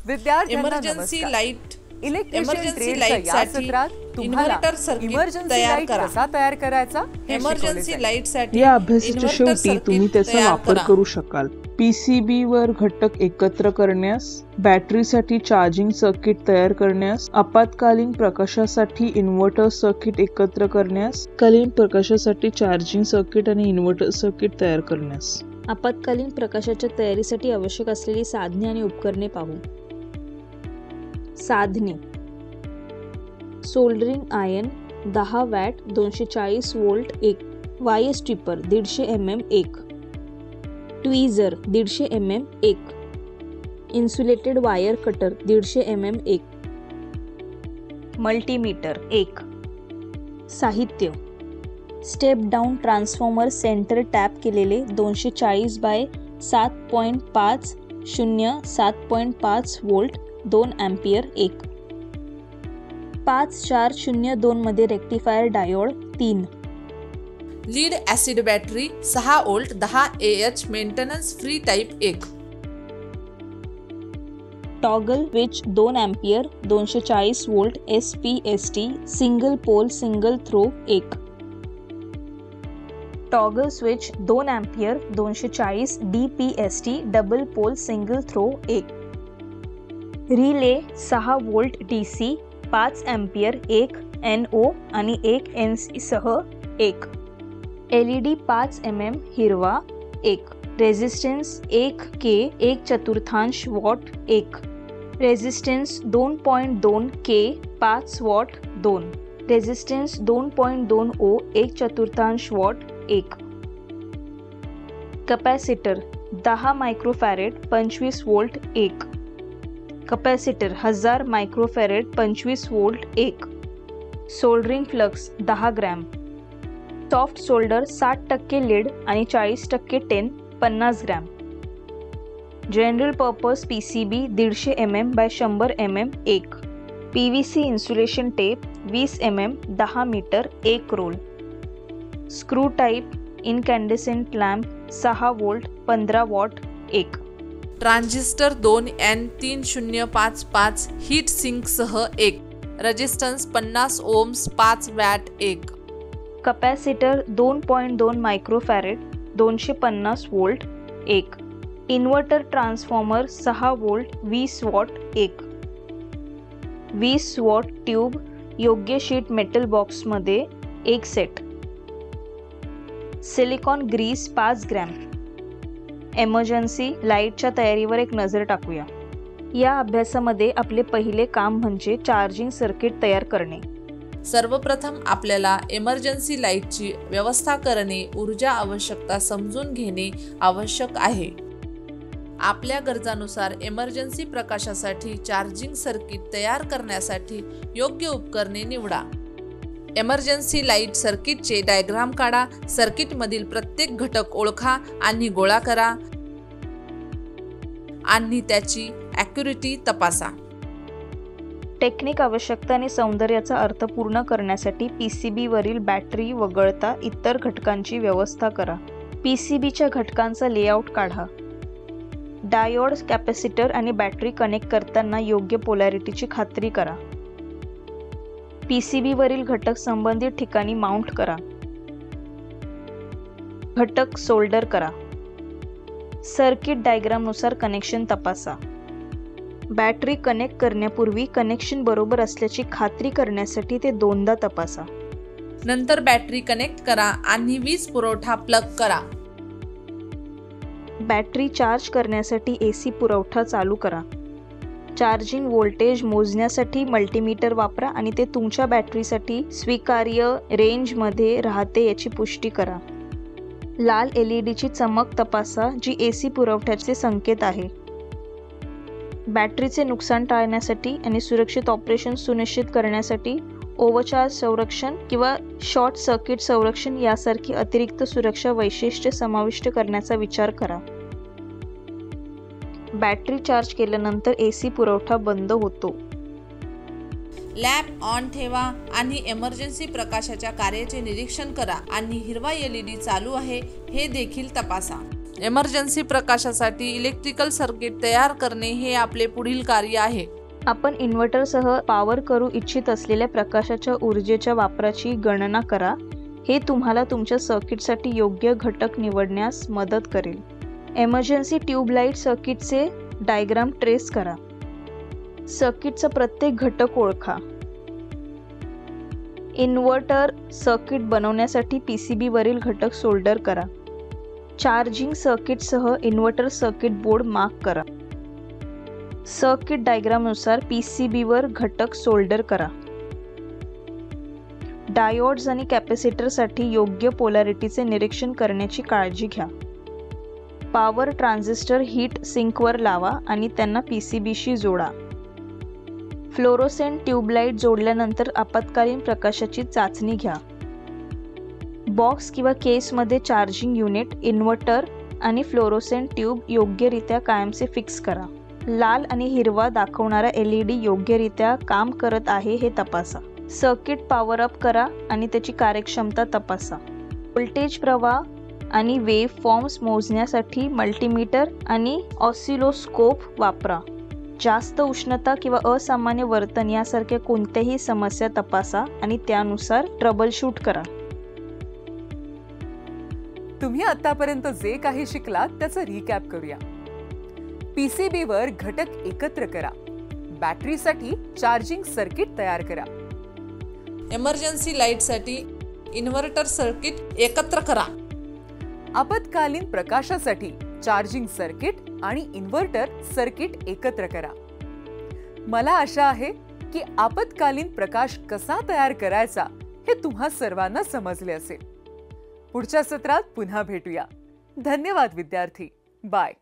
विद्यार्थ्यांना इमर्जन्सी नमस्कार. Light electrician ट्रेडच्या या सत्रात तुम्हाला इन्व्हर्टर सर्किट इमर्जन्सी तयार लाईट करा. कसा तयार करायचा हे इमर्जन्सी शिकवले लाईट साठी या अभ्यासाच्या इन्व्हर्टर शेवटी तुम्ही सर्किट त्याचा तयार वापर करा. करू शकाल. पीसीबी वर घटक एकत्र करण्यास, बॅटरीसाठी चार्जिंग सर्किट तयार करण्यास, आपत्कालीन प्रकाशासाठी इन्व्हर्टर सर्किट एकत्र करण्यास, कालीन प्रकाशासाठी चार्जिंग सर्किट आणि इन्व्हर्टर सर्किट तयार करण्यास. आपत्कालीन प्रकाशाच्या तयारीसाठी आवश्यक असलेली साधने आणि उपकरणे पाहू. साधने: soldering iron 10 watt 240 volt 1, wire stripper 150 mm 1, ट्विझर 150 mm 1, insulated wire cutter 150 mm 1, multimeter 1. साहित्य: step down transformer centre tap केलेले 240 बाय 7.5 0 7.5 वोल्ट 2 अँपिअर 1, 5402 मध्ये rectifier diode 3, lead acid battery 6 volt 10 AH maintenance free type 1, toggle switch 2 ampere 240 volt SPST single pole single throw 1, toggle switch 2 ampere 240 DPST double pole single throw 1, relay 6 volt DC 5 ampere 1 NO आणि 1 NC सह 1, LED 5 mm हिरवा 1, resistance 1K 1/4 watt 1, resistance 2.2 K 5 watt 2, resistance 2.2 O 1/4 watt 1, capacitor 10 microfarad 25 volt 1, capacitor 1000 microfarad 25 volt 1, soldering flux 10 gram, soft solder 60% lead आणि 40% tin 50 gram, general purpose PCB 150 mm by 100 mm 1, PVC insulation tape 20 mm 10 metre 1 roll, screw type incandescent lamp 6 volt 15 watt 1, transistor 2N3055 heat sink सह 1, resistance 50 ohms 5 watt 1, capacitor 2.2 microfarad 250 volt 1, inverter transformer 6 volt 20 watt 1, 20 watt tube योग्य sheet metal बॉक्समध्ये 1 set, silicone grease 5 gram. Emergency लाईटच्या तयारीवर एक नजर टाकूया. या अभ्यासामध्ये आपले पहिले काम म्हणजे चार्जिंग सर्किट तयार करणे. सर्वप्रथम आपल्याला इमर्जन्सी लाईटची व्यवस्था करणे, ऊर्जा आवश्यकता समजून घेणे आवश्यक आहे. आपल्या गरजानुसार इमर्जन्सी प्रकाशासाठी चार्जिंग सर्किट तयार करण्यासाठी योग्य उपकरणे निवडा. इमर्जन्सी लाईट सर्किटचे डायग्राम काढा. सर्किटमधील प्रत्येक घटक ओळखा आणि गोळा करा आणि त्याची ॲक्युरेटी तपासा. टेक्निक आवश्यकता आणि सौंदर्याचा अर्थ पूर्ण करण्यासाठी PCB वरील बॅटरी वगळता इतर घटकांची व्यवस्था करा. PCBच्या घटकांचा लेआउट काढा. डायोड, कॅपॅसिटर आणि बॅटरी कनेक्ट करताना योग्य पोलॅरिटीची खात्री करा. PCB वरील घटक संबंधित ठिकाणी माउंट करा. घटक सोल्डर करा. सर्किट डायग्रामनुसार कनेक्शन तपासा. बॅटरी कनेक्ट करण्यापूर्वी कनेक्शन बरोबर असल्याची खात्री करण्यासाठी ते दोनदा तपासा. नंतर बॅटरी कनेक्ट करा आणि वीज पुरवठा प्लग करा. बॅटरी चार्ज करण्यासाठी AC पुरवठा चालू करा. चार्जिंग व्होल्टेज मोजण्यासाठी मल्टीमीटर वापरा आणि ते तुमच्या बॅटरीसाठी स्वीकार्य रेंजमध्ये राहते याची पुष्टी करा. लाल LEDची चमक तपासा जी AC पुरवठ्याचे संकेत आहे. बॅटरीचे नुकसान टाळण्यासाठी आणि सुरक्षित ऑपरेशन सुनिश्चित करण्यासाठी ओव्हरचार्ज संरक्षण किंवा शॉर्ट सर्किट संरक्षण यासारखी अतिरिक्त सुरक्षा वैशिष्ट्ये समाविष्ट करण्याचा विचार करा. बॅटरी चार्ज केल्यानंतर AC पुरवठा बंद होतो. लॅम्प ऑन ठेवा आणि इमर्जन्सी प्रकाशाच्या कार्याचे निरीक्षण करा आणि हिरवा LED चालू आहे हे देखील तपासा. इमर्जन्सी प्रकाशासाठी इलेक्ट्रिकल सर्किट तयार करणे हे आपले पुढील कार्य आहे. आपण इन्व्हर्टरसह पॉवर करू इच्छित असलेल्या प्रकाशाच्या ऊर्जेच्या वापराची गणना करा. हे तुम्हाला तुमच्या सर्किटसाठी योग्य घटक निवडण्यास मदत करेल. इमर्जन्सी ट्यूबलाइट सर्किटचे डायग्राम ट्रेस करा. सर्किटचा प्रत्येक घटक ओळखा. इन्व्हर्टर सर्किट बनवण्यासाठी PCB वरील घटक सोल्डर करा. चार्जिंग सर्किटसह इन्व्हर्टर सर्किट बोर्ड मार्क करा. सर्किट डायग्रामनुसार PCB वर घटक सोल्डर करा. डायोड्स आणि कॅपॅसिटरसाठी योग्य पोलॅरिटीचे निरीक्षण करण्याची काळजी घ्या. पॉवर ट्रान्झिस्टर हीट सिंकवर लावा आणि त्यांना PCBशी जोडा. फ्लोरोसेंट ट्यूबलाइट जोडल्यानंतर आपत्कालीन प्रकाशाची चाचणी घ्या. बॉक्स किंवा केसमध्ये चार्जिंग युनिट, इन्व्हर्टर आणि फ्लोरोसेंट ट्यूब योग्यरित्या कायमचे फिक्स करा. लाल आणि हिरवा दाखवणारा LED योग्यरित्या काम करत आहे हे तपासा. सर्किट पॉवर अप करा आणि त्याची कार्यक्षमता तपासा. व्होल्टेज प्रवाह आणि वेव्ह फॉर्म्स मोजण्यासाठी मल्टीमीटर आणि ऑसिलोस्कोप वापरा. जास्त उष्णता किंवा असामान्य वर्तन यासारख्या कोणत्याही समस्या तपासा आणि त्यानुसार ट्रबलशूट करा. तुम्ही आतापर्यंत जे काही शिकलात त्याचं रिकॅप करूया. PCB वर घटक एकत्र करा. बॅटरीसाठी चार्जिंग सर्किट तयार करा. इमर्जन्सी लाईटसाठी इन्व्हर्टर सर्किट एकत्र करा. आपत्कालीन प्रकाशासाठी चार्जिंग सर्किट आणि इन्व्हर्टर सर्किट एकत्र करा. मला आशा आहे की आपत्कालीन प्रकाश कसा तयार करायचा हे तुम्हा सर्वांना समजले असेल. पुढच्या सत्रात पुन्हा भेटूया. धन्यवाद विद्यार्थी. बाय.